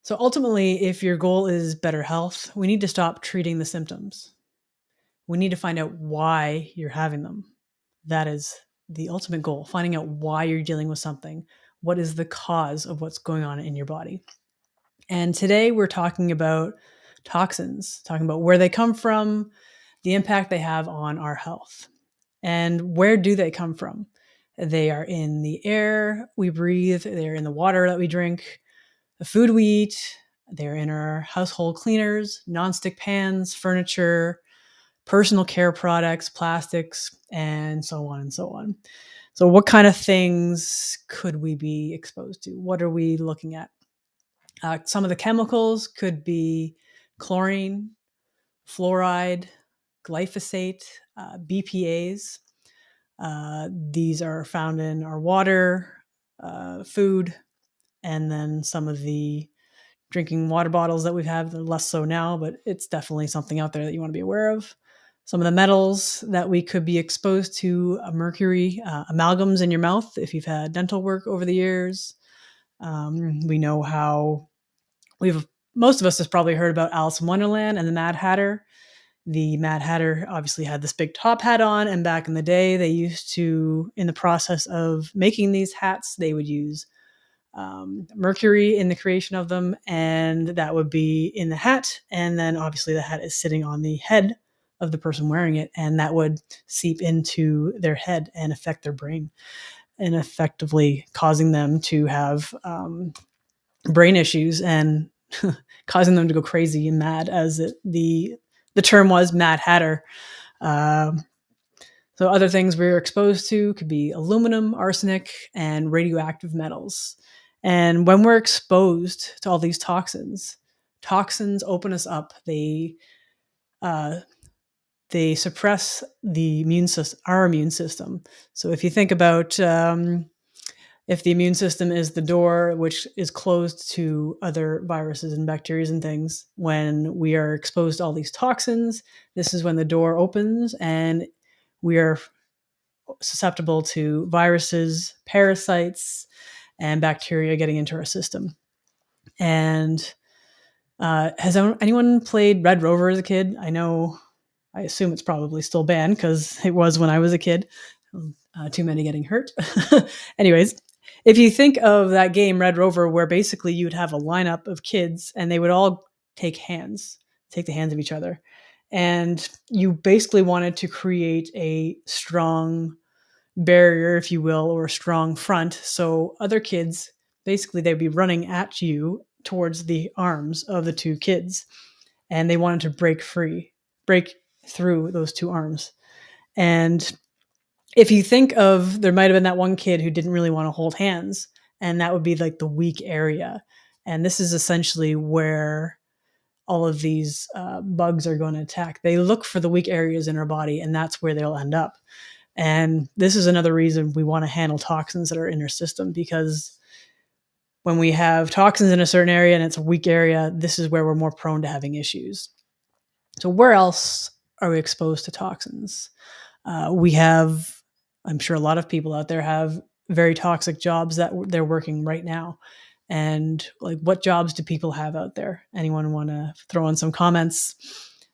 So ultimately, if your goal is better health, we need to stop treating the symptoms. We need to find out why you're having them. That is the ultimate goal, finding out why you're dealing with something. What is the cause of what's going on in your body? And today we're talking about toxins, talking about where they come from, the impact they have on our health. And where do they come from? They are in the air we breathe, they're in the water that we drink, the food we eat, they're in our household cleaners, nonstick pans, furniture, personal care products, plastics, and so on and so on. So, what kind of things could we be exposed to? What are we looking at? Some of the chemicals could be chlorine, fluoride, glyphosate, BPAs. These are found in our water, food, and then some of the drinking water bottles that we have. They're less so now, but it's definitely something out there that you want to be aware of. Some of the metals that we could be exposed to, mercury, amalgams in your mouth if you've had dental work over the years. We know how most of us has probably heard about Alice in Wonderland and the Mad Hatter. The Mad Hatter obviously had this big top hat on, and back in the day, they used to, in the process of making these hats, they would use mercury in the creation of them, and that would be in the hat. And then obviously the hat is sitting on the head of the person wearing it, and that would seep into their head and affect their brain, and effectively causing them to have brain issues and causing them to go crazy and mad, as the term was, Mad Hatter. Um, so other things we were exposed to could be aluminum, arsenic, and radioactive metals. And when we're exposed to all these toxins, toxins open us up. Uh, they suppress the immune system, our immune system. So if you think about if the immune system is the door which is closed to other viruses and bacteria and things, when we are exposed to all these toxins, this is when the door opens and we are susceptible to viruses, parasites, and bacteria getting into our system. And has anyone played Red Rover as a kid? I assume it's probably still banned because it was when I was a kid. Too many getting hurt. Anyways, if you think of that game, Red Rover, where basically you'd have a lineup of kids and they would all take the hands of each other. And you basically wanted to create a strong barrier, if you will, or a strong front. So other kids, basically, they'd be running at you towards the arms of the two kids. And they wanted to break through those two arms. And if you think of, there might have been that one kid who didn't really want to hold hands, and that would be like the weak area. And this is essentially where all of these bugs are going to attack. They look for the weak areas in our body, and that's where they'll end up. And this is another reason we want to handle toxins that are in our system, because when we have toxins in a certain area and it's a weak area, this is where we're more prone to having issues. So where else are we exposed to toxins? We have, I'm sure a lot of people out there have very toxic jobs that they're working right now. And like, what jobs do people have out there? Anyone want to throw in some comments?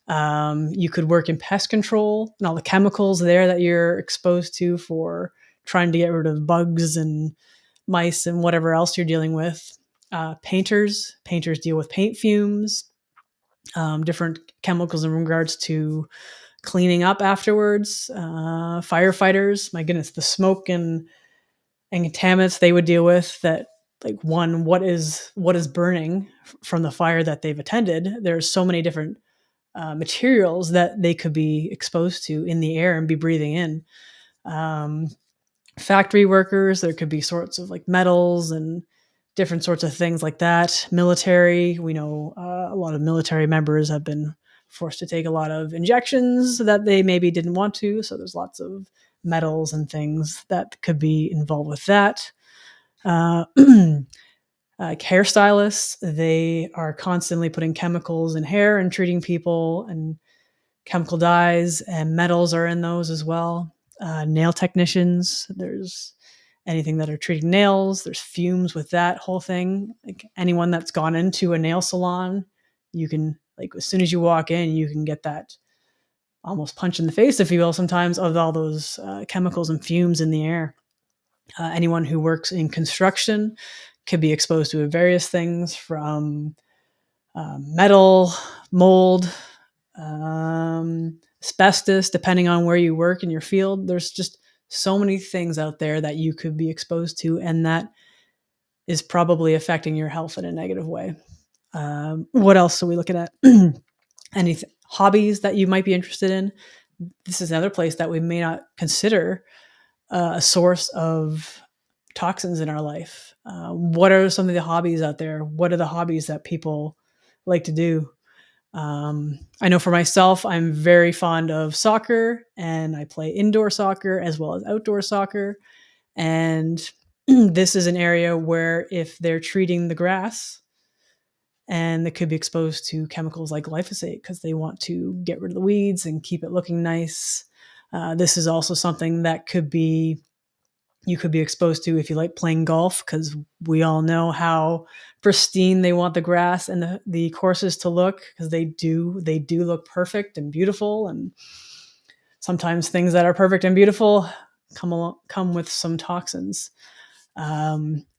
You could work in pest control and all the chemicals there that you're exposed to for trying to get rid of bugs and mice and whatever else you're dealing with. Painters deal with paint fumes, different chemicals in regards to cleaning up afterwards. Firefighters, my goodness, the smoke and contaminants they would deal with, that, like, one, what is burning from the fire that they've attended. There's so many different materials that they could be exposed to in the air and be breathing in. Factory workers, there could be sorts of like metals and different sorts of things like that. Military, we know a lot of military members have been forced to take a lot of injections that they maybe didn't want to. So there's lots of metals and things that could be involved with that. Hairstylists, they are constantly putting chemicals in hair and treating people, and chemical dyes and metals are in those as well. Nail technicians, there's anything that are treating nails. There's fumes with that whole thing. Like anyone that's gone into a nail salon, you can, like, as soon as you walk in, you can get that almost punch in the face, if you will, sometimes, of all those chemicals and fumes in the air. Anyone who works in construction could be exposed to various things from metal, mold, asbestos, depending on where you work in your field. There's just so many things out there that you could be exposed to, and that is probably affecting your health in a negative way. What else are we looking at? Any hobbies that you might be interested in? This is another place that we may not consider a source of toxins in our life. What are some of the hobbies out there? What are the hobbies that people like to do? I know for myself, I'm very fond of soccer, and I play indoor soccer as well as outdoor soccer. And this is an area where if they're treating the grass, and they could be exposed to chemicals like glyphosate because they want to get rid of the weeds and keep it looking nice. This is also something that you could be exposed to if you like playing golf, because we all know how pristine they want the grass and the courses to look, because they do look perfect and beautiful. And sometimes things that are perfect and beautiful come with some toxins.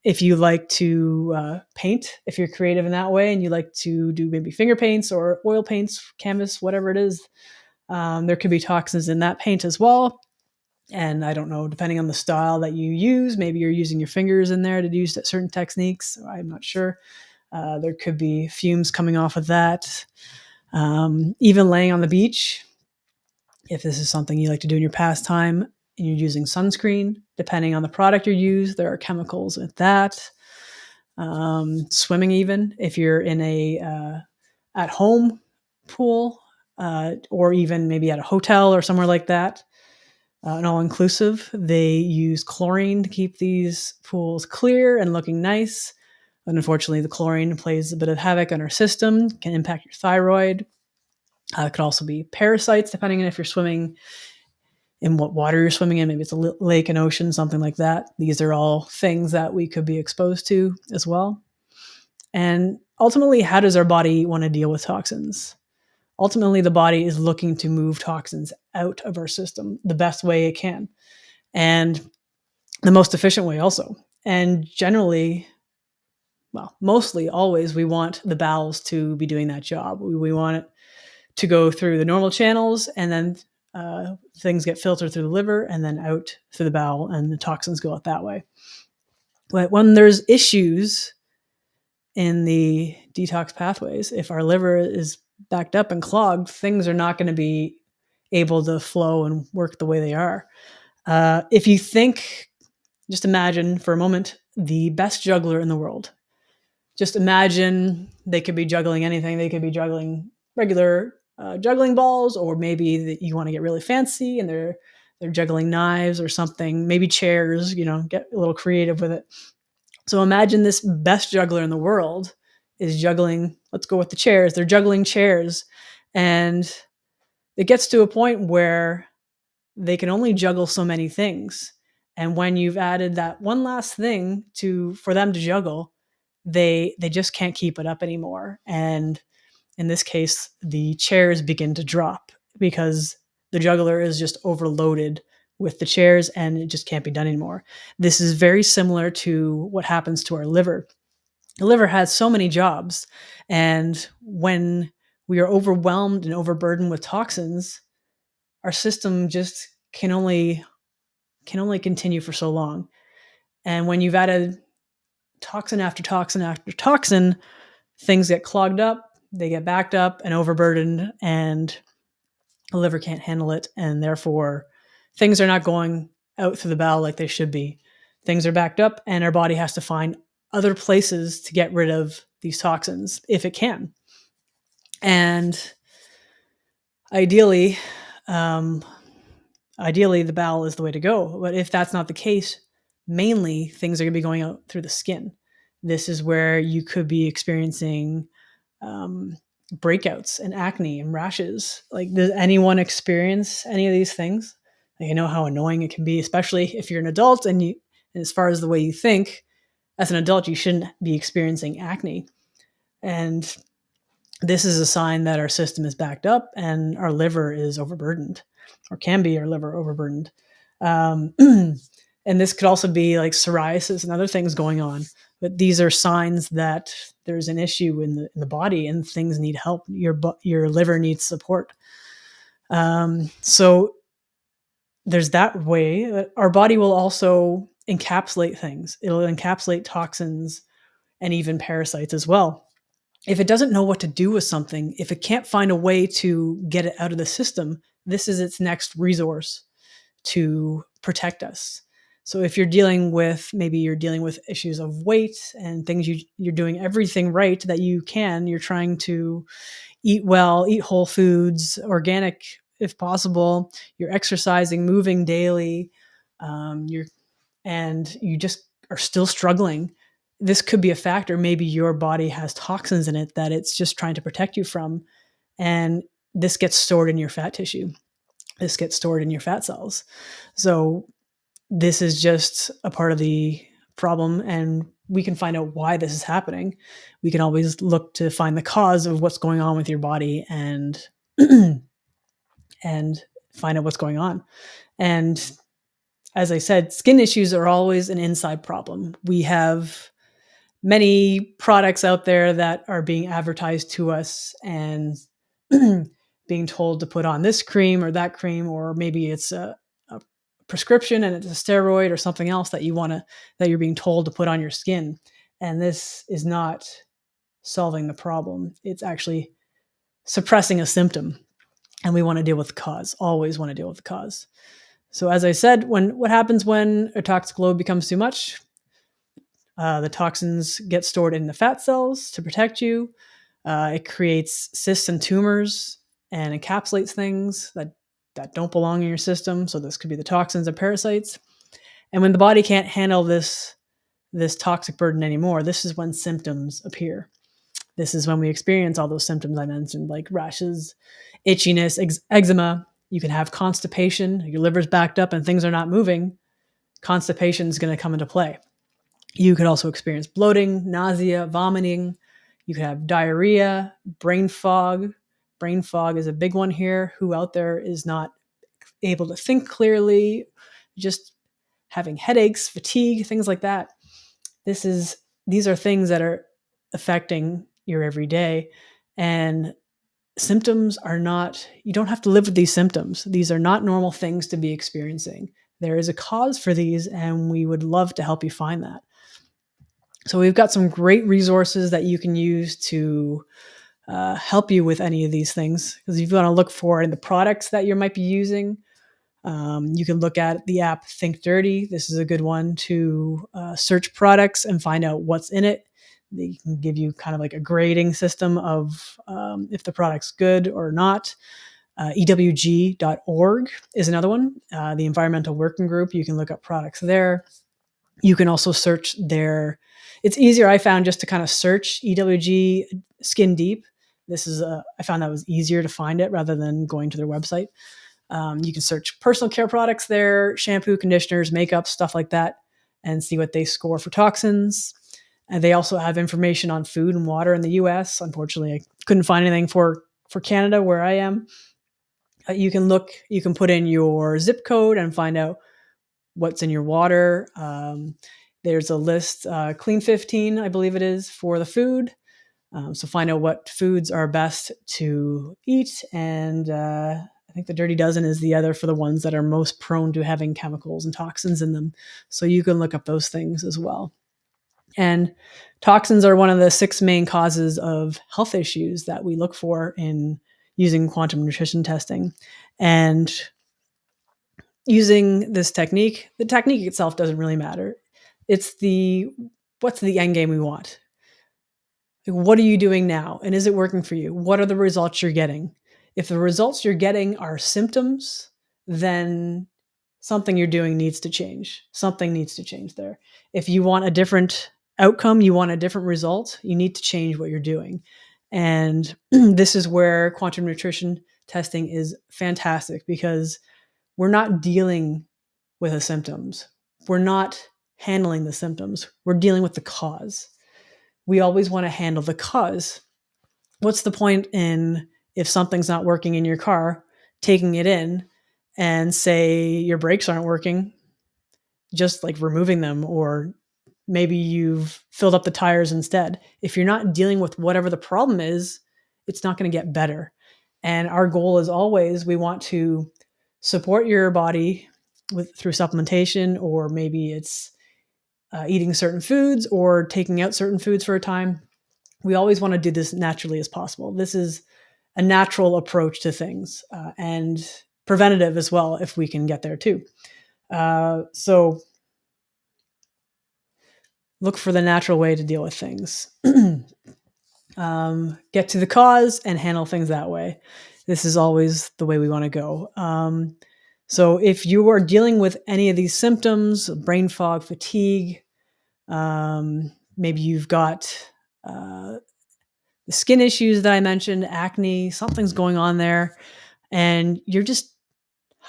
If you like to paint, if you're creative in that way and you like to do maybe finger paints or oil paints, canvas, whatever it is, there could be toxins in that paint as well. And I don't know, depending on the style that you use, maybe you're using your fingers in there to do certain techniques. I'm not sure. There could be fumes coming off of that. Even laying on the beach, if this is something you like to do in your pastime and you're using sunscreen, depending on the product you use, there are chemicals with that. Swimming, even if you're in a at-home pool, or even maybe at a hotel or somewhere like that, an all-inclusive, they use chlorine to keep these pools clear and looking nice. And unfortunately, the chlorine plays a bit of havoc on our system, can impact your thyroid. It could also be parasites, depending on if you're swimming in what water you're swimming in. Maybe it's a lake, an ocean, something like that. These are all things that we could be exposed to as well. And ultimately, how does our body want to deal with toxins? Ultimately, the body is looking to move toxins out of our system the best way it can, and the most efficient way also. And generally, well, mostly always, we want the bowels to be doing that job. We want it to go through the normal channels, and then things get filtered through the liver and then out through the bowel, and the toxins go out that way. But when there's issues in the detox pathways, if our liver is backed up and clogged, things are not going to be able to flow and work the way they are. If you think, just imagine for a moment, the best juggler in the world. Just imagine they could be juggling anything. They could be juggling regular juggling balls, or maybe you want to get really fancy and they're juggling knives or something, maybe chairs, get a little creative with it. So imagine this best juggler in the world is juggling, let's go with the chairs. They're juggling chairs, and it gets to a point where they can only juggle so many things. And when you've added that one last thing for them to juggle, they just can't keep it up anymore. And in this case, the chairs begin to drop because the juggler is just overloaded with the chairs and it just can't be done anymore. This is very similar to what happens to our liver. The liver has so many jobs, and when we are overwhelmed and overburdened with toxins, our system just can only continue for so long. And when you've added toxin after toxin after toxin, things get clogged up, they get backed up and overburdened, and the liver can't handle it, and therefore things are not going out through the bowel like they should be. Things are backed up, and our body has to find other places to get rid of these toxins if it can. And ideally, the bowel is the way to go. But if that's not the case, mainly things are going to be going out through the skin. This is where you could be experiencing breakouts and acne and rashes. Like, does anyone experience any of these things? Like, I know how annoying it can be, especially if you're an adult and And as far as the way you think, as an adult, you shouldn't be experiencing acne. And this is a sign that our system is backed up and our liver is overburdened, or can be our liver overburdened. Um, and this could also be like psoriasis and other things going on. But these are signs that there's an issue in the body and things need help. Your liver needs support. So there's that way. Our body will also encapsulate things. It'll encapsulate toxins and even parasites as well. If it doesn't know what to do with something, if it can't find a way to get it out of the system, this is its next resource to protect us. So if maybe you're dealing with issues of weight and things, you're doing everything right that you can. You're trying to eat well, eat whole foods, organic if possible. You're exercising, moving daily. And you just are still struggling. This could be a factor. Maybe your body has toxins in it that it's just trying to protect you from. And this gets stored in your fat tissue. This gets stored in your fat cells. So this is just a part of the problem. And we can find out why this is happening. We can always look to find the cause of what's going on with your body and and find out what's going on. And as I said, skin issues are always an inside problem. We have many products out there that are being advertised to us and being told to put on this cream or that cream, or maybe it's a prescription and it's a steroid or something else that you're being told to put on your skin. And this is not solving the problem. It's actually suppressing a symptom. And we want to deal with the cause, always want to deal with the cause. So as I said, what happens when a toxic load becomes too much? The toxins get stored in the fat cells to protect you. It creates cysts and tumors and encapsulates things that don't belong in your system. So this could be the toxins and parasites. And when the body can't handle this toxic burden anymore, this is when symptoms appear. This is when we experience all those symptoms I mentioned, like rashes, itchiness, eczema. You can have constipation. Your liver's backed up and things are not moving. Constipation is going to come into play. You could also experience bloating, nausea, vomiting. You could have diarrhea, brain fog. Brain fog is a big one here. Who out there is not able to think clearly, just having headaches, fatigue, things like that. These are things that are affecting your everyday. And symptoms are not, you don't have to live with these symptoms. These are not normal things to be experiencing. There is a cause for these, and we would love to help you find that. So we've got some great resources that you can use to help you with any of these things. Because if you want to look for in the products that you might be using, you can look at the app Think Dirty. This is a good one to search products and find out what's in it. They can give you kind of like a grading system of if the product's good or not. EWG.org is another one. The Environmental Working Group. You can look up products there. You can also search their. It's easier, I found, just to kind of search EWG Skin Deep. I found that was easier to find it rather than going to their website. You can search personal care products there, shampoo, conditioners, makeup, stuff like that, and see what they score for toxins. And they also have information on food and water in the US. Unfortunately, I couldn't find anything for Canada where I am. You can put in your zip code and find out what's in your water. There's a list, Clean 15, I believe it is, for the food. So find out what foods are best to eat. And I think the Dirty Dozen is the other for the ones that are most prone to having chemicals and toxins in them. So you can look up those things as well. And toxins are one of the 6 main causes of health issues that we look for in using quantum nutrition testing. And using this technique, the technique itself doesn't really matter. It's what's the end game we want? Like, what are you doing now? And is it working for you? What are the results you're getting? If the results you're getting are symptoms, then something you're doing needs to change. Something needs to change there. If you want a different outcome, you want a different result, you need to change what you're doing. And this is where quantum nutrition testing is fantastic, because we're not dealing with the symptoms. We're not handling the symptoms. We're dealing with the cause. We always want to handle the cause. What's the point in, if something's not working in your car, taking it in and say your brakes aren't working, just like removing them, or maybe you've filled up the tires instead. If you're not dealing with whatever the problem is, it's not going to get better. And our goal is always, we want to support your body through supplementation, or maybe it's eating certain foods or taking out certain foods for a time. We always want to do this naturally as possible. This is a natural approach to things, and preventative as well, if we can get there too. So look for the natural way to deal with things. Get to the cause and handle things that way. This is always the way we want to go. So if you are dealing with any of these symptoms, brain fog, fatigue, maybe you've got the skin issues that I mentioned, acne, something's going on there, and you're just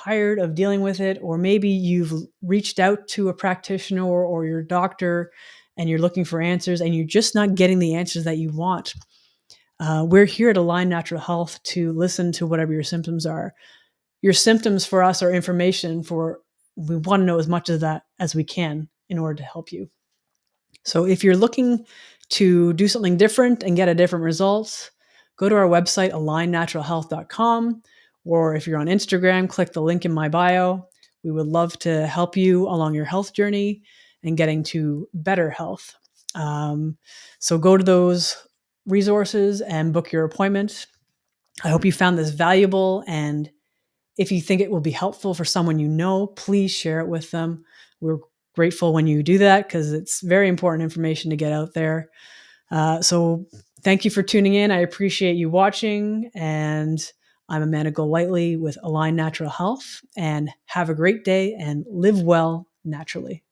tired of dealing with it, or maybe you've reached out to a practitioner or your doctor and you're looking for answers and you're just not getting the answers that you want. We're here at Align Natural Health to listen to whatever your symptoms are. Your symptoms for us are information we want to know as much of that as we can in order to help you. So if you're looking to do something different and get a different result, go to our website, alignnaturalhealth.com, or if you're on Instagram, click the link in my bio. We would love to help you along your health journey and getting to better health. So go to those resources and book your appointment. I hope you found this valuable, and if you think it will be helpful for someone you know, please share it with them. We're grateful when you do that, because it's very important information to get out there. So thank you for tuning in. I appreciate you watching, and I'm Amanda Golightly with Align Natural Health, and have a great day and live well naturally.